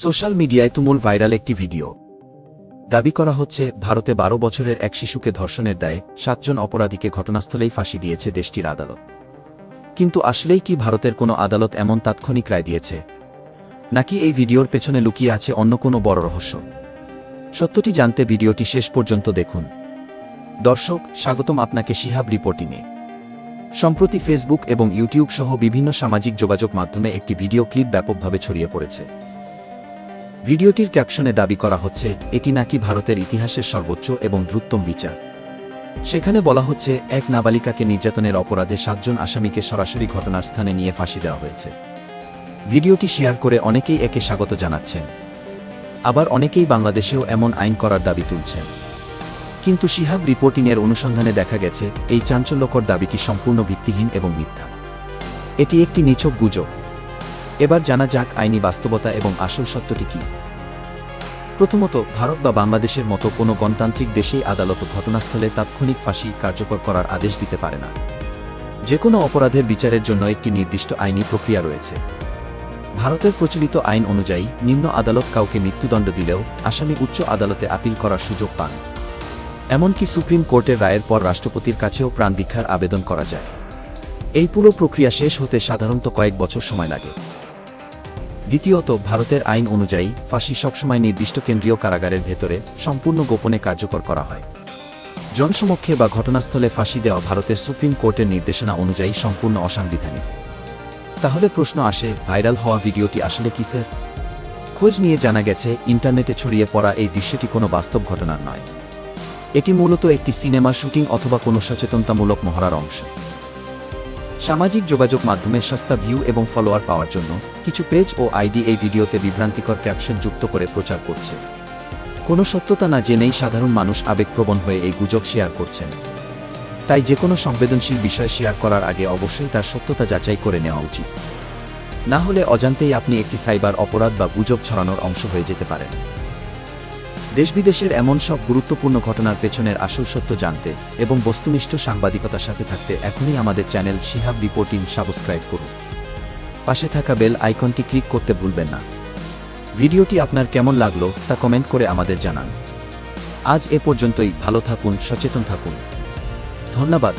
Social মিডিয়ায় তুমুল viral একটি ভিডিও। দাবি করা হচ্ছে ভারতে ১২ বছরের এক শিশুকে ধর্ষণের দায়ে ৭ জন অপরাধীকে ঘটনাস্থলেই ফাঁসি দিয়েছে দেশটির আদালত। কিন্তু আসলেই কি ভারতের কোনো আদালত এমন তাৎক্ষণিক রায় দিয়েছে, নাকি এই ভিডিওর পেছনে লুকিয়ে আছে অন্য কোনো বড় রহস্য? সত্যটি জানতে ভিডিওটি শেষ পর্যন্ত দেখুন। দর্শক, স্বাগতম আপনাকে শিহাব রিপোর্টিংয়ে। সম্প্রতি ফেসবুক এবং ইউটিউব সহ বিভিন্ন সামাজিক যোগাযোগ মাধ্যমে একটি ভিডিও ক্লিপ ব্যাপকভাবে ছড়িয়ে পড়েছে। ভিডিওটির ক্যাপশনে দাবি করা হচ্ছে এটি নাকি ভারতের ইতিহাসের সর্বোচ্চ এবং দ্রুততম বিচার। সেখানে বলা হচ্ছে এক নাবালিকাকে নির্যাতনের অপরাধে ৭ জন আসামিকে সরাসরি ঘটনার স্থানে নিয়ে ফাঁসি দেওয়া হয়েছে। ভিডিওটি শেয়ার করে অনেকেই একে স্বাগত জানাচ্ছেন, আবার অনেকেই বাংলাদেশেও এমন আইন করার দাবি তুলছেন। কিন্তু শিহাব রিপোর্টিংয়ের অনুসন্ধানে দেখা গেছে এই চাঞ্চল্যকর দাবিটি সম্পূর্ণ ভিত্তিহীন এবং মিথ্যা। এটি একটি নিছক গুজব। এবার জানা যাক আইনি বাস্তবতা এবং আসল সত্যটি কী। প্রথমত, ভারত বা বাংলাদেশের মতো কোনো গণতান্ত্রিক দেশেই আদালত ঘটনাস্থলে তাৎক্ষণিক ফাঁসি কার্যকর করার আদেশ দিতে পারে না। যে কোনো অপরাধের বিচারের জন্য একটি নির্দিষ্ট আইনি প্রক্রিয়া রয়েছে। ভারতের প্রচলিত আইন অনুযায়ী নিম্ন আদালত কাউকে মৃত্যুদণ্ড দিলেও আসামি উচ্চ আদালতে আপিল করার সুযোগ পান। এমনকি সুপ্রিম কোর্টের রায়ের পর রাষ্ট্রপতির কাছেও প্রাণ ভিক্ষার আবেদন করা যায়। এই পুরো প্রক্রিয়া শেষ হতে সাধারণত কয়েক বছর সময় লাগে। দ্বিতীয়ত, ভারতের আইন অনুযায়ী ফাঁসি সবসময় নির্দিষ্ট কেন্দ্রীয় কারাগারের ভেতরে সম্পূর্ণ গোপনে কার্যকর করা হয়। জনসমক্ষে বা ঘটনাস্থলে ফাঁসি দেওয়া ভারতের সুপ্রিম কোর্টের নির্দেশনা অনুযায়ী সম্পূর্ণ অসাংবিধানিক। তাহলে প্রশ্ন আসে, ভাইরাল হওয়া ভিডিওটি আসলে কিসের? খোঁজ নিয়ে জানা গেছে ইন্টারনেটে ছড়িয়ে পড়া এই দৃশ্যটি কোনো বাস্তব ঘটনার নয়। এটি মূলত একটি সিনেমা শুটিং অথবা কোনো সচেতনতামূলক মহড়ার অংশ। সামাজিক যোগাযোগ মাধ্যমে সস্তা ভিউ এবং ফলোয়ার পাওয়ার জন্য কিছু পেজ ও আইডি এই ভিডিওতে বিভ্রান্তিকর ক্যাপশন যুক্ত করে প্রচার করছে। কোনো সত্যতা না জেনেই সাধারণ মানুষ আবেগপ্রবণ হয়ে এই গুজব শেয়ার করছেন। তাই যে কোনো সংবেদনশীল বিষয় শেয়ার করার আগে অবশ্যই তার সত্যতা যাচাই করে নেওয়া উচিত। না হলে অজান্তেই আপনি একটি সাইবার অপরাধ বা গুজব ছড়ানোর অংশ হয়ে যেতে পারেন। দেশ-বিদেশের এমন সব গুরুত্বপূর্ণ ঘটনার পেছনের আসল সত্য জানতে এবং বস্তুনিষ্ঠ সাংবাদিকতার সাথে থাকতে এখনই আমাদের চ্যানেল শিহাব রিপোর্টিং সাবস্ক্রাইব করুন। পাশে থাকা বেল আইকনটি ক্লিক করতে ভুলবেন না। ভিডিওটি আপনার কেমন লাগলো তা কমেন্ট করে আমাদের জানান। আজ এ পর্যন্তই। ভালো থাকুন, সচেতন থাকুন। ধন্যবাদ।